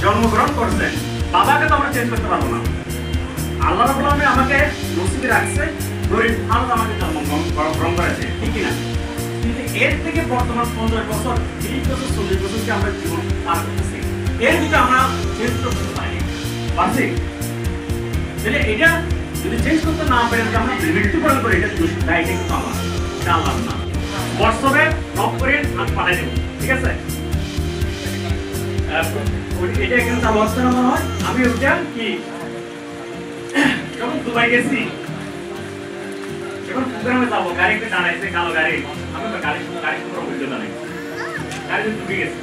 জন্মগ্রহণ করছেন, বাবাকে তো আমরা চেঞ্জ করতে পারবো না। আল্লাহ রাব্বুল আলামিন আমাকে নসিবে রাখছে, গরিব মানুষ আমাকে জন্মগ্রহণ করেছে, ঠিক না? কিন্তু এর থেকে বর্তমান 15 বছর 30 বছর 40 বছরকে আমরা জীবন পার করতেছি, এর ভিতরে আমরা চেঞ্জ করতে পারি পারছি? তাহলে এটা যদি চেঞ্জ করতে না পারি, আমরা মৃত্যুবরণ করি, এটা দায়িত্ব কিন্তু আমার, এটা আল্লাহ না। হোয়াটসঅ্যাপে নক করে আমি পাঠিয়ে দেবো, ঠিক আছে? এটা এখানে চালু হচ্ছে না মনে হয়। আমি ওটা কি যখন দুবাই গেছি, যখন প্রোগ্রামে যাবো, গাড়িতে দাঁড়াইছে কালো গাড়ি, আমি তো গাড়ি কোনো অভিজ্ঞতা নেই, গাড়িতে ঢুকে গেছি।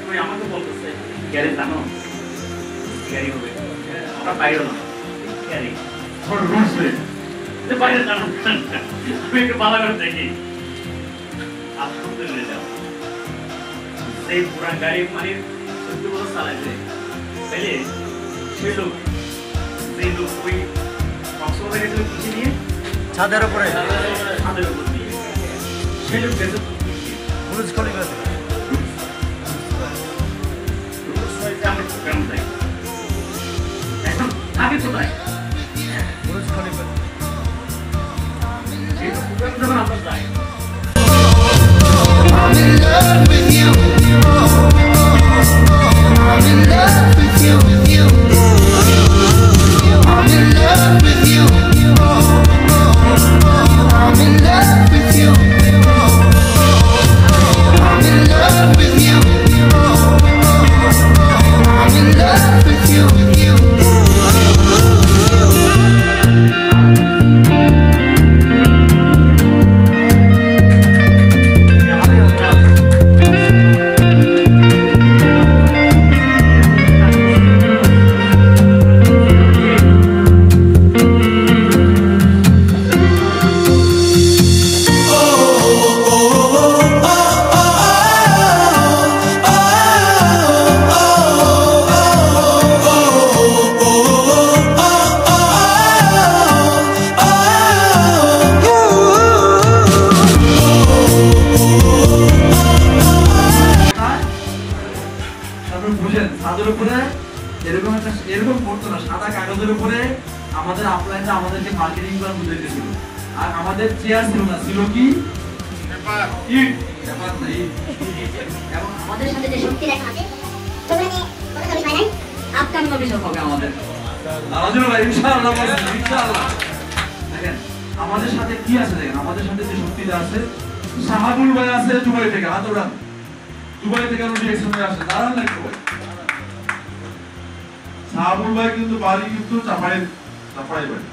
ওই আমাকে বলতেছে গাড়ি জানো, গাড়ি হবে আমরা বাইরে না, গাড়ি বাইরে জানো, আমি একটু ভালো করে দেখি। আলহামদুলিল্লাহ এই পুরা গাড়ি মানে 14 বছর চালাইছে, তাইলে সেই লোক ওই কক্সবাজার গেছিল কিছু নিয়ে ছাদের উপরে দিয়ে সেই লোক গেছে বুরুজ খলিফা আমরা প্রোগ্রাম যাই, এখন আগে কোথায় বুরুজ খলিফা এই প্রোগ্রাম যখন আমরা যাই। I'm in love with you. I'm in love with you. I'm in love with you. I'm in love with you. I'm in love with you. I'm in love with you. এরকম করতো না, সাদা কাগজের উপরে আমাদের আপলাইনটা আমাদেরকে মার্কেটিং করার বুঝাইতে ছিল। আর আমাদের চেয়ার ছিল না, ছিল কি পেপার, ইট, পেপার না ইট। এবং আমাদের সাথে যে শক্তি রেখা আছে সেখানে কোনো কমি পায় নাই, আপকামিং অফিসার হবে আমাদের। আলোচনা ভাই ইনশাআল্লাহ, ইনশাআল্লাহ। দেখেন আমাদের সাথে কি আছে, দেখেন আমাদের সাথে যে শক্তিটা আছে, শাহাবুল ভাই আছে দুবাই থেকে, হাত ওড়ান, দুবাই থেকে উনি এক্সনে আসে, দাঁড়ান না একটু ভাই। শাহাবুল ভাই কিন্তু বাড়ি কিন্তু চাপাই বাড়ি,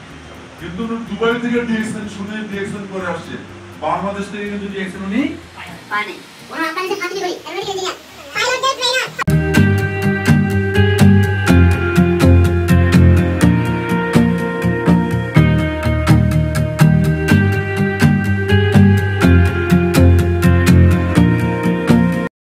কিন্তু দুবাই থেকে ডিএক্সএন শুনে ডিএক্সএন করে আসছে, বাংলাদেশ থেকে কিন্তু ডিএক্সএন উনি পায় নাই। ওরা আপনাদের সাথে করি এমনি ইঞ্জিনিয়ার পাইলট দেখ না।